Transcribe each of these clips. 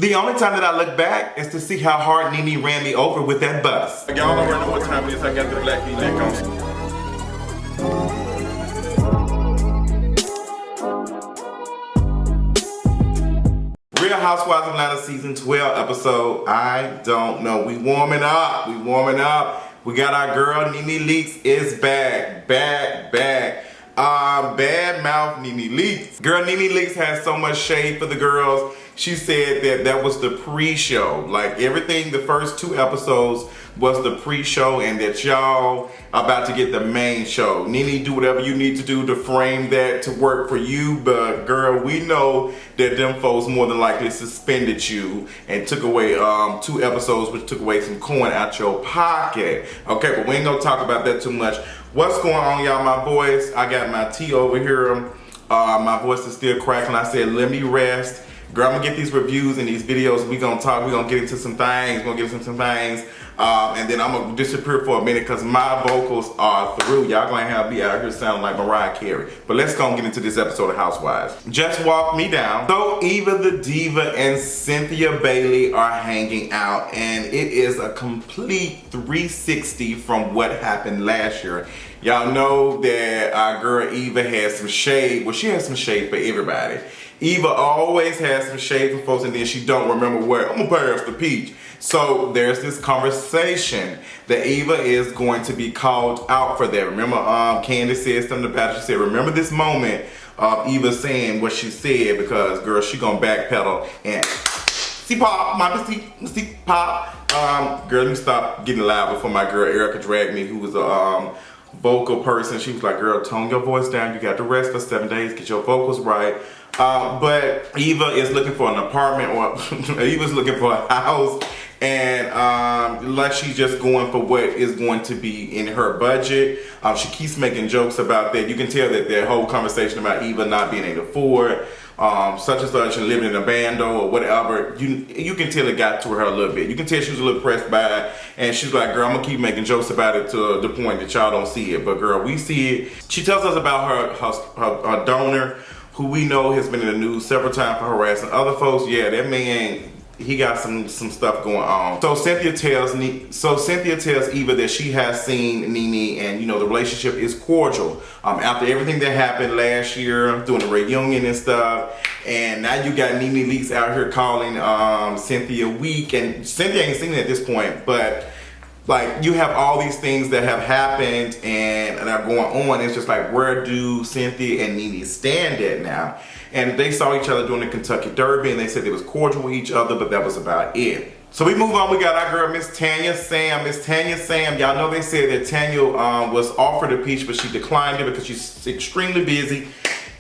The only time that I look back is to see how hard Nene ran me over with that bus. Y'all already know what time it is. I got the black V-neck on. Real Housewives of Atlanta season 12 episode, I don't know. We warming up. We got our girl Nene Leakes is back. Bad mouth Nene Leakes. Girl, Nene Leakes has so much shade for the girls. She said that was the pre-show. Like everything, the first 2 episodes was the pre-show, and that y'all about to get the main show. Nene, do whatever you need to do to frame that to work for you, but girl, we know that them folks more than likely suspended you and took away 2 episodes, which took away some coin out your pocket. Okay, but we ain't gonna talk about that too much. What's going on, y'all? My voice, I got my tea over here. My voice is still cracking. I said, let me rest. Girl, I'm gonna get these reviews and these videos. We gonna talk, we gonna get into some things, and then I'm gonna disappear for a minute because my vocals are through. Y'all gonna have me out here sounding like Mariah Carey. But let's go and get into this episode of Housewives. Just walk me down. So Eva the Diva and Cynthia Bailey are hanging out, and it is a complete 360 from what happened last year. Y'all know that our girl Eva has some shade. Well, she has some shade for everybody. Eva always has some shade for folks, and then she don't remember where. I'm gonna pass the peach. So there's this conversation that Eva is going to be called out for that. Remember, Kandi said something about it. She said, remember this moment of Eva saying what she said, because girl, she gonna backpedal and see pop, see pop. Girl, let me stop getting loud before my girl Erica dragged me, who was a vocal person. She was like, girl, tone your voice down. You got to rest for 7 days, get your vocals right. But Eva is looking for an apartment, or Eva's looking for a house, and like she's just going for what is going to be in her budget. She keeps making jokes about that. You can tell that their whole conversation about Eva not being able to afford such and such and living in a bando or whatever, you can tell it got to her a little bit. You can tell she was a little pressed by it, and she's like, girl, I'm gonna keep making jokes about it to the point that y'all don't see it, but girl, we see it. She tells us about her donor, who we know has been in the news several times for harassing other folks. Yeah, that man, he got some stuff going on. So Cynthia tells Eva that she has seen Nene, and you know the relationship is cordial. After everything that happened last year, doing the reunion and stuff, and now you got Nene Leakes out here calling Cynthia weak, and Cynthia ain't seen it at this point, but like you have all these things that have happened and are going on. It's just like, where do Cynthia and Nene stand at now? And they saw each other during the Kentucky Derby, and they said they was cordial with each other, but that was about it. So we move on. We got our girl Miss Tanya Sam. Miss Tanya Sam, y'all know they said that Tanya was offered a peach, but she declined it because she's extremely busy.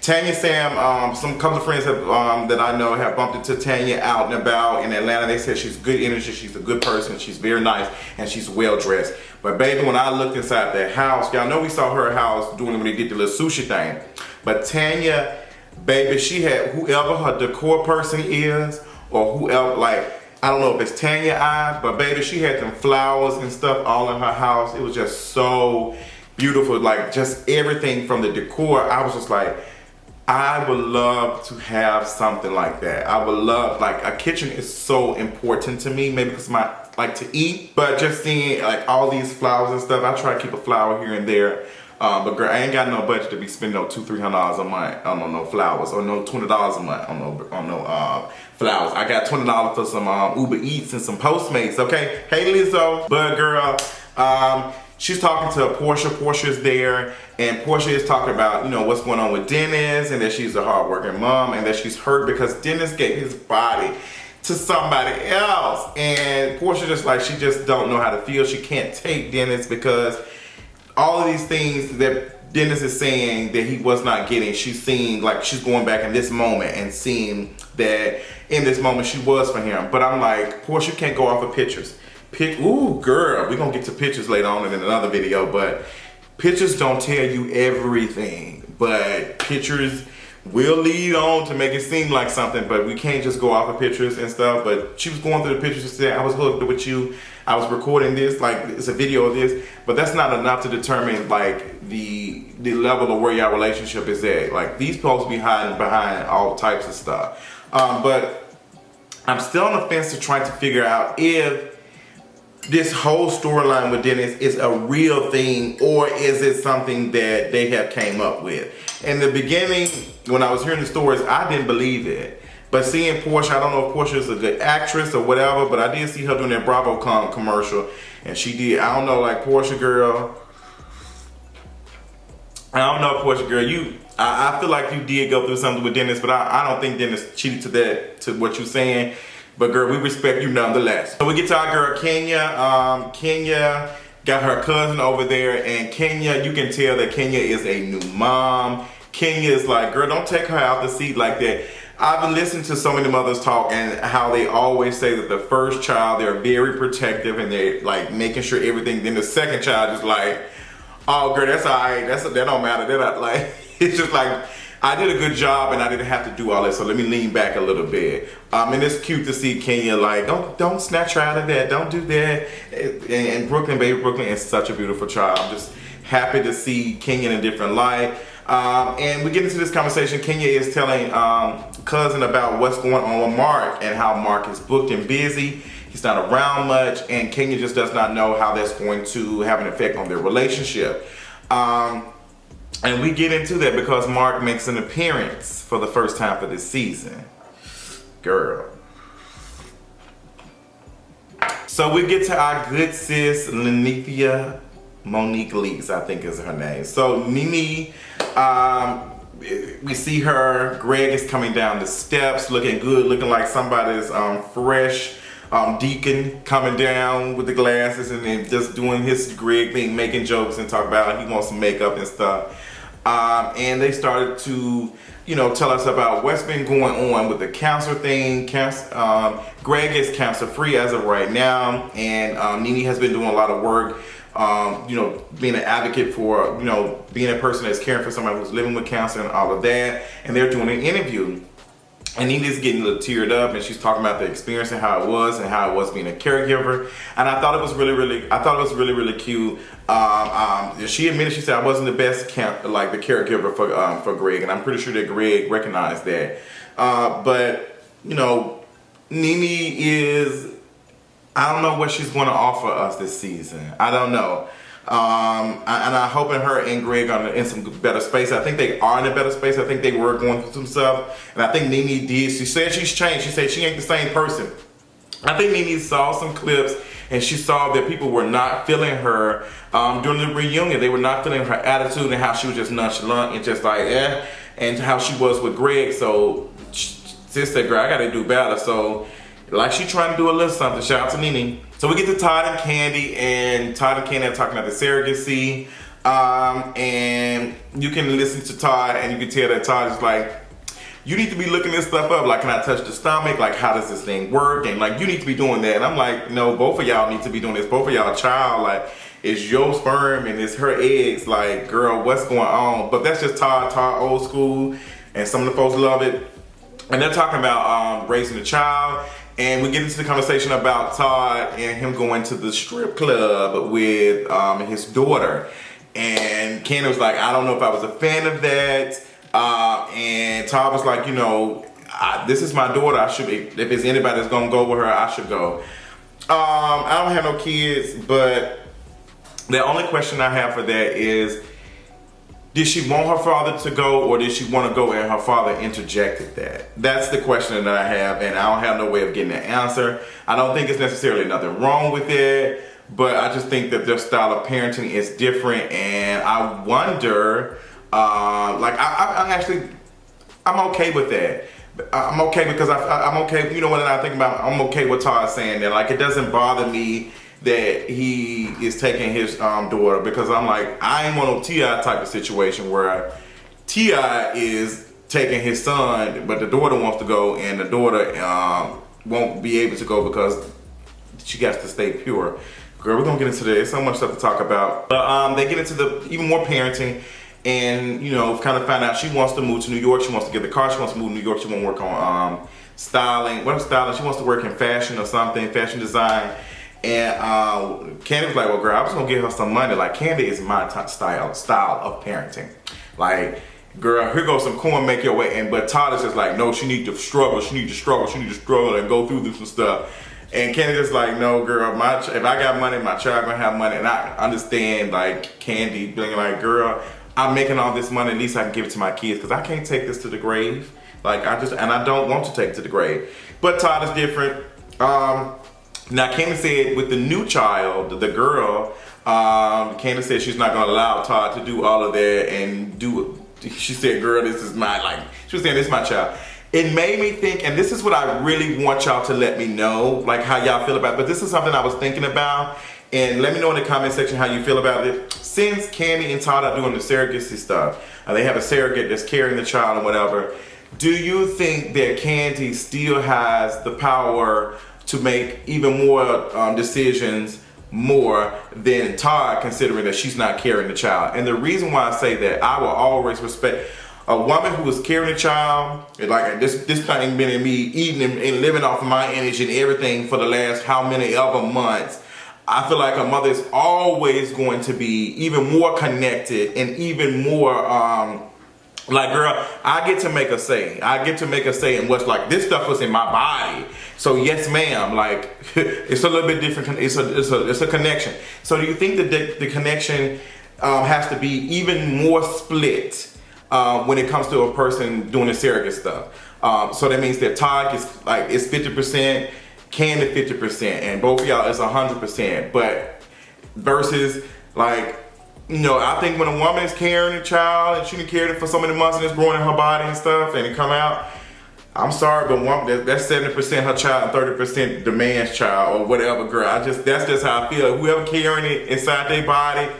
Tanya Sam, some couple of friends have, that I know have bumped into Tanya out and about in Atlanta. They said she's good energy, she's a good person, she's very nice, and she's well dressed. But baby, when I looked inside that house, y'all know we saw her house doing when they did the little sushi thing. But Tanya, baby, she had whoever her decor person is, or whoever, like, I don't know if it's Tanya eyes, but baby, she had them flowers and stuff all in her house. It was just so beautiful, like just everything from the decor. I was just like, I would love to have something like that. I would love, like, a kitchen is so important to me, maybe because I like to eat, but just seeing like all these flowers and stuff, I try to keep a flower here and there. But girl, I ain't got no budget to be spending no $200-300 a month on no flowers, or no $20 a month on no flowers. I got $20 for some Uber Eats and some Postmates, okay? Hey Lizzo. But girl, she's talking to Porsha. Porsha's there, and Porsha is talking about, you know, what's going on with Dennis, and that she's a hardworking mom, and that she's hurt because Dennis gave his body to somebody else. And Porsha just like, she just don't know how to feel. She can't take Dennis because all of these things that Dennis is saying that he was not getting, she's seeing, like, she's going back in this moment and seeing that in this moment she was for him. But I'm like, Porsha can't go off of pictures. Ooh, girl, we're gonna get to pictures later on in another video, but pictures don't tell you everything, but pictures will lead on to make it seem like something, but we can't just go off of pictures and stuff. But she was going through the pictures and said, I was hooked with you, I was recording this, like it's a video of this, but that's not enough to determine like the level of where your relationship is at. Like these folks be hiding behind all types of stuff. But I'm still on the fence to try to figure out if this whole storyline with Dennis is a real thing or is it something that they have came up with. In the beginning, when I was hearing the stories, I didn't believe it. But seeing Porsha, I don't know if Porsha is a good actress or whatever, but I did see her doing that BravoCon commercial, and she did, I don't know, like Porsha girl. I don't know, Porsha girl, I feel like you did go through something with Dennis, but I don't think Dennis cheated to what you're saying. But girl, we respect you nonetheless. So we get to our girl Kenya. Kenya got her cousin over there, and Kenya, you can tell that Kenya is a new mom. Kenya is like, girl, don't take her out the seat like that. I've been listening to so many mothers talk and how they always say that the first child, they're very protective and they're like making sure everything. Then the second child is like, oh girl, that's all right. That don't matter. They're not like, it's just like, I did a good job and I didn't have to do all that, so let me lean back a little bit. And it's cute to see Kenya like, don't snatch her out of that, don't do that. And Brooklyn, baby Brooklyn is such a beautiful child. I'm just happy to see Kenya in a different light. And we get into this conversation. Kenya is telling cousin about what's going on with Marc and how Marc is booked and busy. He's not around much, and Kenya just does not know how that's going to have an effect on their relationship. And we get into that because Marc makes an appearance for the first time for this season. Girl. So we get to our good sis, Lenithia Monique Leaks, I think is her name. So Nene, we see her, Gregg is coming down the steps, looking good, looking like somebody's fresh deacon coming down with the glasses and then just doing his Gregg thing, making jokes and talk about he wants some makeup and stuff. And they started to, tell us about what's been going on with the cancer thing. Gregg is cancer free as of right now, and Nene has been doing a lot of work, being an advocate for, being a person that's caring for somebody who's living with cancer and all of that. And they're doing an interview. And Nene's getting a little teared up, and she's talking about the experience and how it was being a caregiver. And I thought it was really cute. She admitted, she said, I wasn't the best the caregiver for Gregg, and I'm pretty sure that Gregg recognized that. But Nene is, I don't know what she's going to offer us this season. I don't know. And I'm hoping her and Gregg are in some better space. I think they are in a better space. I think they were going through some stuff. And I think Nene did. She said she's changed. She said she ain't the same person. I think Nene saw some clips and she saw that people were not feeling her during the reunion. They were not feeling her attitude and how she was just nonchalant and just like, and how she was with Gregg. So sis said, girl, I got to do better. So like she trying to do a little something. Shout out to Nene. So we get to Todd and Kandi, and Todd and Kandi are talking about the surrogacy. And you can listen to Todd and you can tell that Todd is like, you need to be looking this stuff up. Like, can I touch the stomach? Like, how does this thing work? And like, you need to be doing that. And I'm like, no, both of y'all need to be doing this. Both of y'all child, like, it's your sperm and it's her eggs. Like, girl, what's going on? But that's just Todd old school. And some of the folks love it. And they're talking about raising a child. And we get into the conversation about Todd and him going to the strip club with his daughter. And Kandi was like, I don't know if I was a fan of that. And Todd was like, this is my daughter. I should be, if there's anybody that's gonna go with her, I should go. I don't have no kids, but the only question I have for that is, did she want her father to go, or did she want to go and her father interjected that? That's the question that I have, and I don't have no way of getting the answer. I don't think it's necessarily nothing wrong with it, but I just think that their style of parenting is different, and I wonder, I'm okay with that. I'm okay because I'm okay, you know what I think about, I'm okay with Todd saying that. Like, it doesn't bother me that he is taking his daughter, because I'm like, I ain't want no T.I. type of situation where T.I. is taking his son, but the daughter wants to go, and the daughter won't be able to go because she got to stay pure. Girl, we're gonna get into that. There's so much stuff to talk about. But they get into the even more parenting, and kind of find out she wants to move to New York. She wants to get the car. She wants to move to New York. She wants to work on styling. What styling? She wants to work in fashion or something, fashion design. And Kandi was like, well, girl, I was gonna give her some money. Like, Kandi is my style of parenting. Like, girl, here goes some corn, make your way. But Todd is just like, no, she need to struggle, she need to struggle and go through some stuff. And Kandi just like, no, girl, if I got money, my child gonna have money. And I understand, like, Kandi being like, girl, I'm making all this money, at least I can give it to my kids, because I can't take this to the grave. Like, I don't want to take it to the grave. But Todd is different. Now, Kandi said with the new child, the girl, Kandi said she's not gonna allow Todd to do all of that and do it. She said, girl, this is my, like, she was saying, this is my child. It made me think, and this is what I really want y'all to let me know, like how y'all feel about it. But this is something I was thinking about, and let me know in the comment section how you feel about it. Since Kandi and Todd are doing the surrogacy stuff, they have a surrogate that's carrying the child or whatever, do you think that Kandi still has the power to make even more decisions more than Todd, considering that she's not carrying the child? And the reason why I say that, I will always respect a woman who is carrying a child. Like, this thing been in me eating and living off of my energy and everything for the last how many ever months. I feel like a mother is always going to be even more connected and even more like, girl, I get to make a say. I get to make a say in what's, like, this stuff was in my body. So yes, ma'am, like, it's a little bit different. It's a connection. So do you think that the connection has to be even more split when it comes to a person doing the surrogate stuff? So that means that Todd is like, it's 50%, Kandi 50%, and both of y'all is 100%. But versus, like, you know, I think when a woman is carrying a child and she can carry it for so many months and it's growing in her body and stuff and it come out, I'm sorry, but that's 70% her child and 30% the man's child or whatever, girl. That's just how I feel. Whoever carrying it inside their body,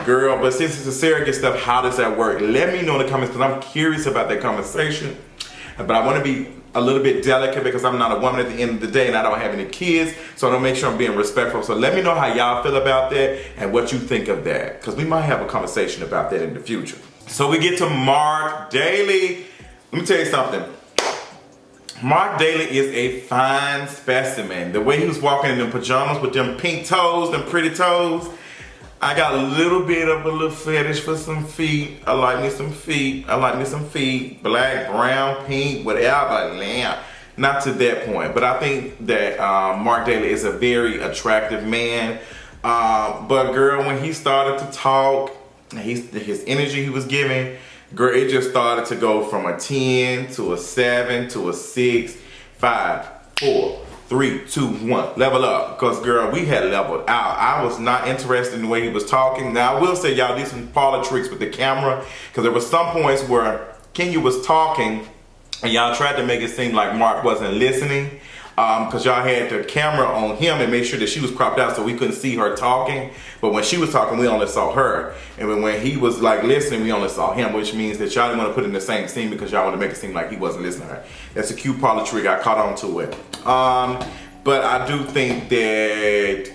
girl. But since it's a surrogate stuff, how does that work? Let me know in the comments, because I'm curious about that conversation. But I want to be a little bit delicate because I'm not a woman at the end of the day and I don't have any kids, so I don't make sure I'm being respectful. So let me know how y'all feel about that and what you think of that, because we might have a conversation about that in the future. So we get to Marc Daily. Let me tell you something. Marc Daily is a fine specimen. The way he was walking in them pajamas with them pink toes, them pretty toes, I got a little bit of a little fetish for some feet. I like me some feet. I like me some feet. Black, brown, pink, whatever. Not to that point. But I think that Marc Daily is a very attractive man. But girl, when he started to talk, his energy he was giving, girl, it just started to go from a 10 to a 7 to a 6, 5, 4, 3, 2, 1, level up. Because girl, we had leveled out. I was not interested in the way he was talking. Now I will say y'all did some parlor tricks with the camera, because there were some points where Kenya was talking and y'all tried to make it seem like Marc wasn't listening, because y'all had the camera on him and made sure that she was cropped out so we couldn't see her talking. But when she was talking, we only saw her. And when he was like listening, we only saw him, which means that y'all didn't want to put in the same scene because y'all want to make it seem like he wasn't listening to her. That's a cute parlor trick. I caught on to it. But I do think that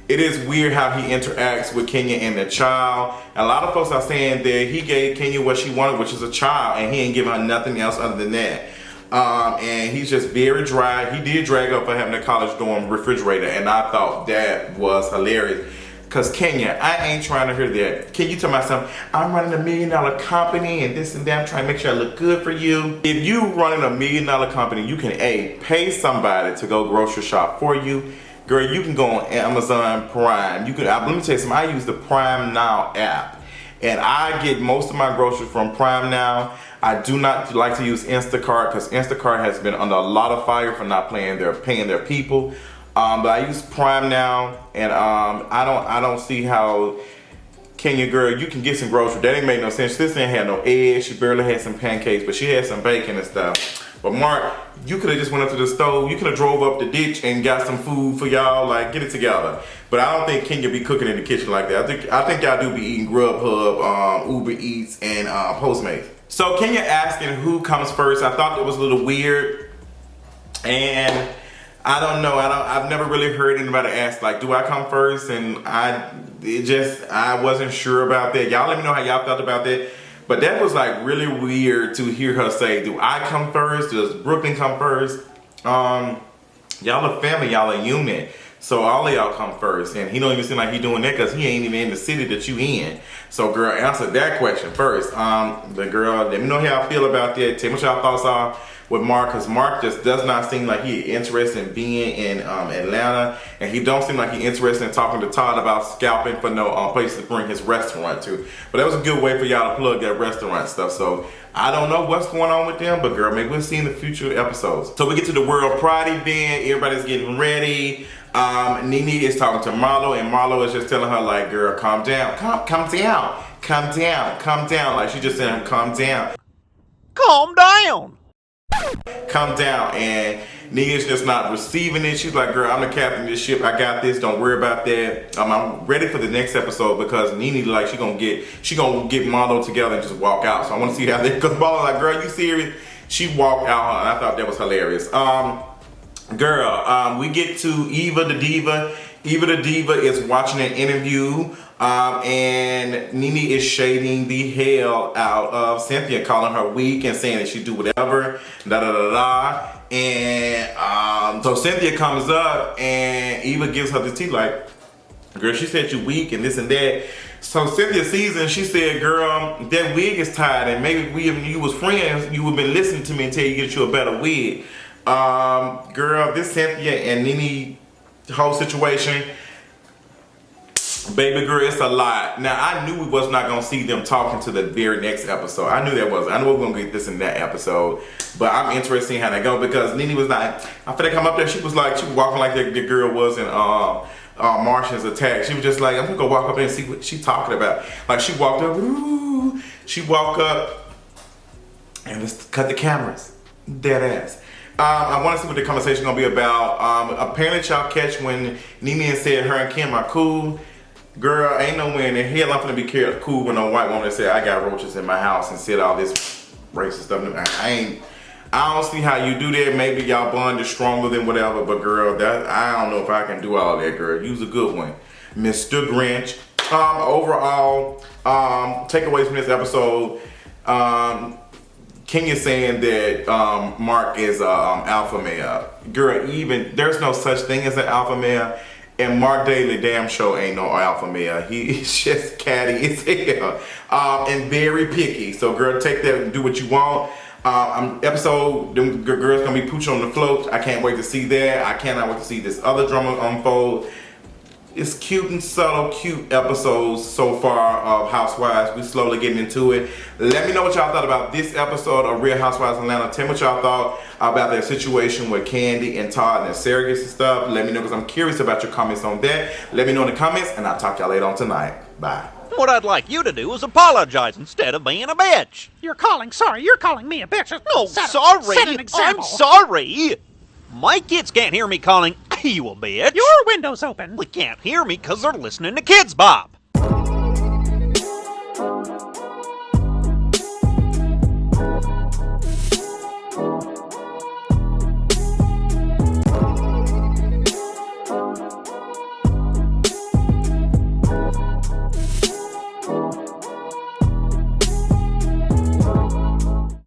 it is weird how he interacts with Kenya and the child. A lot of folks are saying that he gave Kenya what she wanted, which is a child, and he ain't giving her nothing else other than that. And he's just very dry. He did drag up for having a college dorm refrigerator, and I thought that was hilarious. Cause Kenya, I ain't trying to hear that. Can you tell me something? I'm running $1 million company and this and that. I'm trying to make sure I look good for you. If you running $1 million company, you can pay somebody to go grocery shop for you. Girl, you can go on Amazon Prime. You can. Let me tell you something. I use the Prime Now app, and I get most of my groceries from Prime Now. I do not like to use Instacart because Instacart has been under a lot of fire for not paying their people. But I use Prime Now, and I don't see how Kenya, girl, you can get some groceries. That ain't make no sense. This ain't had no eggs. She barely had some pancakes, but she had some bacon and stuff. But Marc, you could have just went up to the stove. You could have drove up the ditch and got some food for y'all. Like, get it together. But I don't think Kenya be cooking in the kitchen like that. I think y'all do be eating Grubhub, Uber Eats, and Postmates. So Kenya asking who comes first, I thought that was a little weird, and I don't know. I've never really heard anybody ask, like, do I come first? And I wasn't sure about that. Y'all let me know how y'all felt about that. But that was like really weird to hear her say, do I come first? Does Brooklyn come first? Y'all a family, y'all a human. So all of y'all come first, and he don't even seem like he doing that because he ain't even in the city that you in. So girl, answer that question first. The girl, let me know how y'all feel about that. Tell me what y'all thoughts are with Marc, because Marc just does not seem like he interested in being in Atlanta, and he don't seem like he interested in talking to Todd about scalping for no place to bring his restaurant to. But that was a good way for y'all to plug that restaurant stuff. So I don't know what's going on with them, but girl, maybe we'll see in the future episodes. So we get to the World Pride event. Everybody's getting ready. Nene is talking to Marlo, and Marlo is just telling her like, girl, calm down, calm down, calm down, calm down. Like she just saying, calm down. Calm down. Calm down. And Nene's just not receiving it. She's like, girl, I'm the captain of this ship. I got this. Don't worry about that. I'm ready for the next episode because Nene, like, she gonna get Marlo together and just walk out. So I want to see how they, because Marlo's like, girl, you serious? She walked out, and I thought that was hilarious. Girl, we get to Eva the Diva. Eva the Diva is watching an interview, and Nene is shading the hell out of Cynthia, calling her weak and saying that she do whatever, da. And so Cynthia comes up, and Eva gives her the tea like, girl, she said you weak and this and that. So Cynthia sees it and she said, girl, that wig is tied, and maybe if you was friends, you would have been listening to me until you get you a better wig. Girl, this Cynthia and Nene whole situation, baby girl, it's a lot. Now I knew we was not gonna see them talking to the very next episode. I knew that was. I knew we were gonna get this in that episode, but I'm interested in how they go because Nene was not. I feel like come up there. She was walking like the girl was in Martian's Attack. She was just like, I'm gonna go walk up there and see what she talking about. Like she walked up, ooh, she walked up, and let's cut the cameras, dead ass. I want to see what the conversation gonna be about. Apparently y'all catch when Nene said her and Kim are cool. Girl, ain't no way in the hell I'm gonna be cool with no white woman that said I got roaches in my house and said all this racist stuff. I don't see how you do that. Maybe y'all bond is stronger than whatever, but girl, that I don't know if I can do all that, girl. Use a good one. Mr. Grinch. Overall, takeaways from this episode, King is saying that Marc is alpha male. Girl, even there's no such thing as an alpha male, and Marc Daily damn sure ain't no alpha male. He is just catty as hell and very picky. So girl, take that and do what you want. Episode, them girls gonna be pooching on the float. I can't wait to see that. I cannot wait to see this other drama unfold. It's cute and subtle, cute episodes so far of Housewives. We slowly getting into it. Let me know what y'all thought about this episode of Real Housewives of Atlanta. Tell me what y'all thought about their situation with Kandi and Todd and their surrogates and stuff. Let me know because I'm curious about your comments on that. Let me know in the comments, and I'll talk to y'all later on tonight. Bye. What I'd like you to do is apologize instead of being a bitch. You're calling me a bitch. No, sorry. Set an example. I'm sorry. My kids can't hear me calling you a bitch. Your window's open. They can't hear me because they're listening to Kids Bop.